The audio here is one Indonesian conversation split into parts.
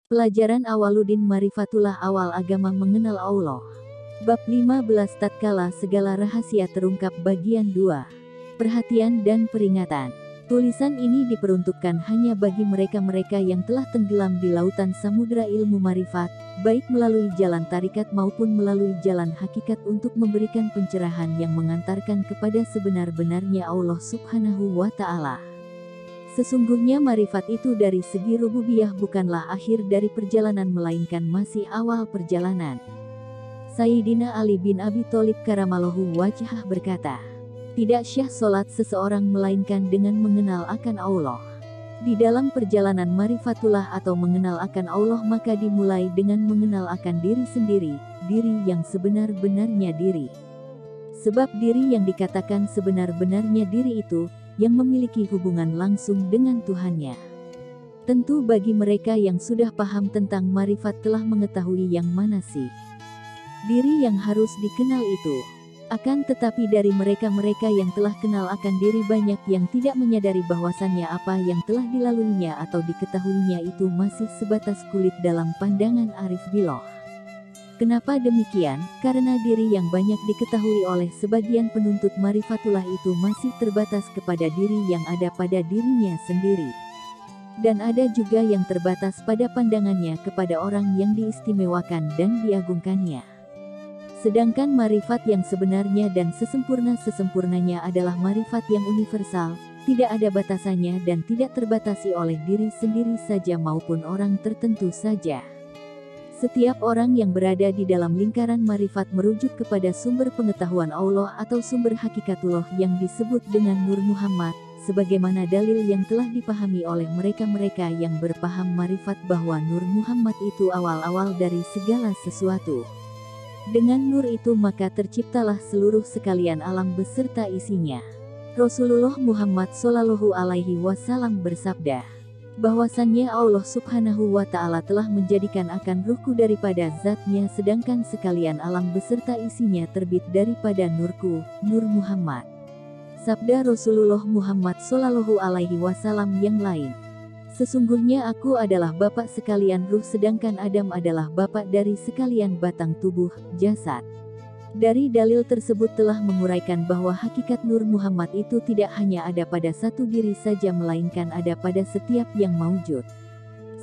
Pelajaran Awaludin Marifatullah Awal Agama Mengenal Allah. Bab 15 Tatkala Segala Rahasia Terungkap Bagian 2. Perhatian dan peringatan. Tulisan ini diperuntukkan hanya bagi mereka-mereka yang telah tenggelam di lautan samudera ilmu marifat, baik melalui jalan tarikat maupun melalui jalan hakikat, untuk memberikan pencerahan yang mengantarkan kepada sebenar-benarnya Allah Subhanahu wa Ta'ala. Sesungguhnya marifat itu dari segi rububiyah bukanlah akhir dari perjalanan melainkan masih awal perjalanan. Sayyidina Ali bin Abi Thalib karamallahu wajhah berkata, tidak syah solat seseorang melainkan dengan mengenal akan Allah. Di dalam perjalanan marifatullah atau mengenal akan Allah maka dimulai dengan mengenal akan diri sendiri, diri yang sebenar-benarnya diri. Sebab diri yang dikatakan sebenar-benarnya diri itu, yang memiliki hubungan langsung dengan Tuhannya. Tentu bagi mereka yang sudah paham tentang marifat telah mengetahui yang mana sih diri yang harus dikenal itu. Akan tetapi dari mereka-mereka yang telah kenal akan diri banyak yang tidak menyadari bahwasannya apa yang telah dilaluinya atau diketahuinya itu masih sebatas kulit dalam pandangan arif billah. Kenapa demikian? Karena diri yang banyak diketahui oleh sebagian penuntut marifatullah itu masih terbatas kepada diri yang ada pada dirinya sendiri. Dan ada juga yang terbatas pada pandangannya kepada orang yang diistimewakan dan diagungkannya. Sedangkan marifat yang sebenarnya dan sesempurna-sesempurnanya adalah marifat yang universal, tidak ada batasannya dan tidak terbatasi oleh diri sendiri saja maupun orang tertentu saja. Setiap orang yang berada di dalam lingkaran marifat merujuk kepada sumber pengetahuan Allah atau sumber hakikatullah yang disebut dengan Nur Muhammad, sebagaimana dalil yang telah dipahami oleh mereka-mereka yang berpaham marifat bahwa Nur Muhammad itu awal-awal dari segala sesuatu. Dengan nur itu maka terciptalah seluruh sekalian alam beserta isinya. Rasulullah Muhammad Shallallahu Alaihi Wasallam bersabda, bahwasannya Allah Subhanahu wa Ta'ala telah menjadikan akan ruhku daripada zatnya, sedangkan sekalian alam beserta isinya terbit daripada nurku, Nur Muhammad. Sabda Rasulullah Muhammad Shallallahu Alaihi Wasallam yang lain, sesungguhnya aku adalah bapak sekalian ruh, sedangkan Adam adalah bapak dari sekalian batang tubuh, jasad. Dari dalil tersebut telah menguraikan bahwa hakikat Nur Muhammad itu tidak hanya ada pada satu diri saja melainkan ada pada setiap yang maujud.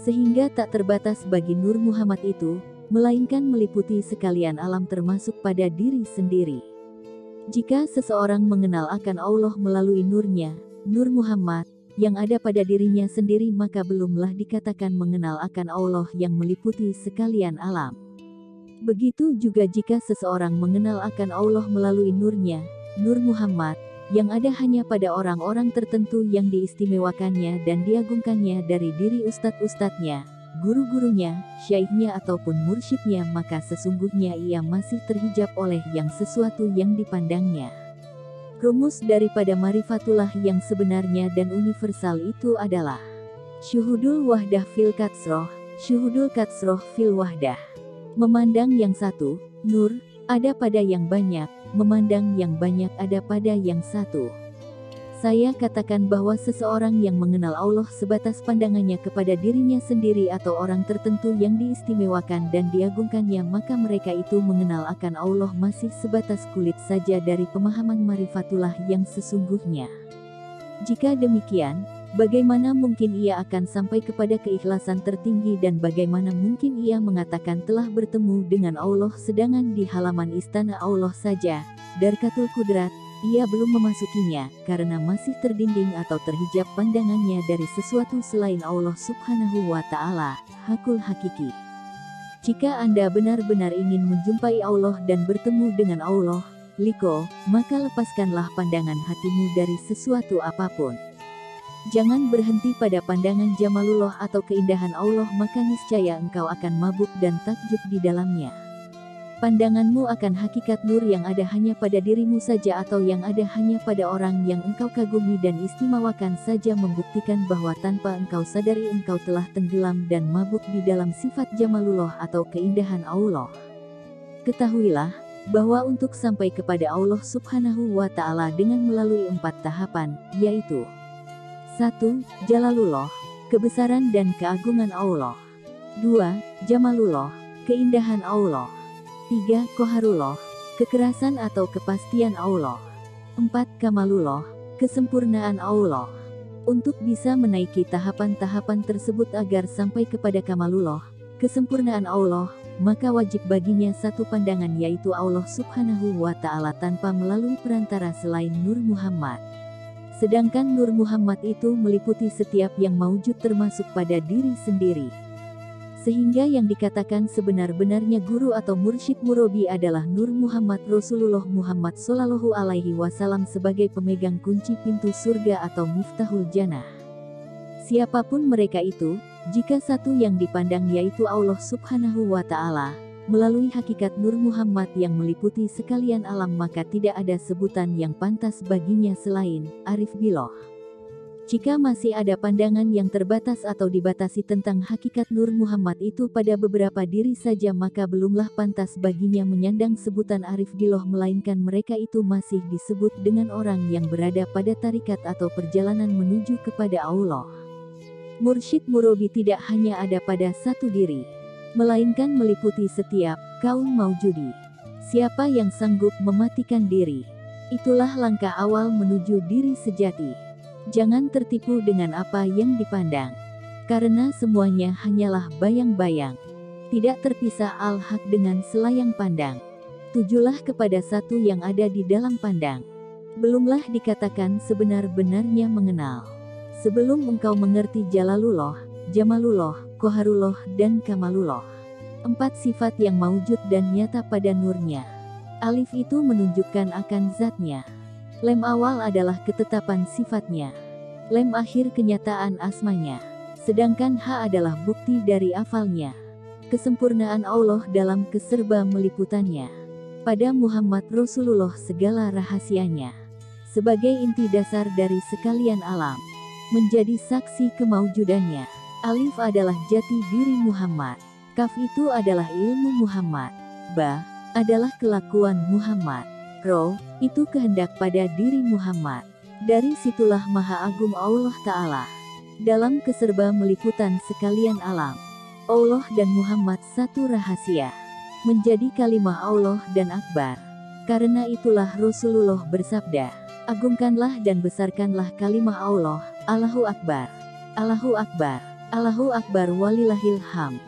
Sehingga tak terbatas bagi Nur Muhammad itu, melainkan meliputi sekalian alam termasuk pada diri sendiri. Jika seseorang mengenal akan Allah melalui nurnya, Nur Muhammad, yang ada pada dirinya sendiri, maka belumlah dikatakan mengenal akan Allah yang meliputi sekalian alam. Begitu juga jika seseorang mengenal akan Allah melalui nurnya, Nur Muhammad, yang ada hanya pada orang-orang tertentu yang diistimewakannya dan diagungkannya dari diri ustadz-ustadznya, guru-gurunya, syaikhnya ataupun mursyidnya, maka sesungguhnya ia masih terhijab oleh yang sesuatu yang dipandangnya. Rumus daripada marifatullah yang sebenarnya dan universal itu adalah syuhudul wahdah fil katsroh, syuhudul katsroh fil wahdah. Memandang yang satu, nur, ada pada yang banyak, memandang yang banyak ada pada yang satu. Saya katakan bahwa seseorang yang mengenal Allah sebatas pandangannya kepada dirinya sendiri atau orang tertentu yang diistimewakan dan diagungkannya, maka mereka itu mengenal akan Allah masih sebatas kulit saja dari pemahaman marifatullah yang sesungguhnya. Jika demikian, bagaimana mungkin ia akan sampai kepada keikhlasan tertinggi dan bagaimana mungkin ia mengatakan telah bertemu dengan Allah sedangkan di halaman istana Allah saja, Darkatul Qudrat, ia belum memasukinya karena masih terdinding atau terhijab pandangannya dari sesuatu selain Allah Subhanahu wa Ta'ala, hakul hakiki. Jika Anda benar-benar ingin menjumpai Allah dan bertemu dengan Allah, liko, maka lepaskanlah pandangan hatimu dari sesuatu apapun. Jangan berhenti pada pandangan jamalullah atau keindahan Allah, maka niscaya engkau akan mabuk dan takjub di dalamnya. Pandanganmu akan hakikat nur yang ada hanya pada dirimu saja atau yang ada hanya pada orang yang engkau kagumi dan istimewakan saja membuktikan bahwa tanpa engkau sadari engkau telah tenggelam dan mabuk di dalam sifat jamalullah atau keindahan Allah. Ketahuilah bahwa untuk sampai kepada Allah Subhanahu wa Ta'ala dengan melalui 4 tahapan, yaitu 1. Jalalullah, kebesaran dan keagungan Allah. 2. Jamalullah, keindahan Allah. 3. Qoharullah, kekerasan atau kepastian Allah. 4. Kamalullah, kesempurnaan Allah. Untuk bisa menaiki tahapan-tahapan tersebut agar sampai kepada kamalullah, kesempurnaan Allah, maka wajib baginya satu pandangan, yaitu Allah Subhanahu wa Ta'ala tanpa melalui perantara selain Nur Muhammad. Sedangkan Nur Muhammad itu meliputi setiap yang maujud termasuk pada diri sendiri. Sehingga yang dikatakan sebenar-benarnya guru atau mursyid murabi adalah Nur Muhammad Rasulullah Muhammad Sallallahu Alaihi Wasallam sebagai pemegang kunci pintu surga atau Miftahul Jannah. Siapapun mereka itu, jika satu yang dipandang yaitu Allah Subhanahu wa Ta'ala, melalui hakikat Nur Muhammad yang meliputi sekalian alam, maka tidak ada sebutan yang pantas baginya selain Arif Billah. Jika masih ada pandangan yang terbatas atau dibatasi tentang hakikat Nur Muhammad itu pada beberapa diri saja, maka belumlah pantas baginya menyandang sebutan Arif Billah, melainkan mereka itu masih disebut dengan orang yang berada pada tarikat atau perjalanan menuju kepada Allah. Mursyid murabi tidak hanya ada pada satu diri, melainkan meliputi setiap kaum maujudi. Siapa yang sanggup mematikan diri, itulah langkah awal menuju diri sejati. Jangan tertipu dengan apa yang dipandang, karena semuanya hanyalah bayang-bayang. Tidak terpisah al-haq dengan selayang pandang. Tujulah kepada satu yang ada di dalam pandang. Belumlah dikatakan sebenar-benarnya mengenal, sebelum engkau mengerti Jalalullah, Jamalullah, Qoharullah, dan Kamalullah. 4 sifat yang maujud dan nyata pada nurnya. Alif itu menunjukkan akan zatnya. Lem awal adalah ketetapan sifatnya. Lem akhir kenyataan asmanya. Sedangkan ha adalah bukti dari afalnya. Kesempurnaan Allah dalam keserba meliputannya. Pada Muhammad Rasulullah segala rahasianya. Sebagai inti dasar dari sekalian alam. Menjadi saksi kemaujudannya. Alif adalah jati diri Muhammad. Kaf itu adalah ilmu Muhammad. Ba adalah kelakuan Muhammad. Ro itu kehendak pada diri Muhammad. Dari situlah Maha Agung Allah Ta'ala. Dalam keserba meliputan sekalian alam, Allah dan Muhammad satu rahasia. Menjadi kalimah Allah dan akbar. Karena itulah Rasulullah bersabda, agungkanlah dan besarkanlah kalimah Allah, Allahu Akbar. Allahu Akbar. Allahu Akbar walillahil hamd.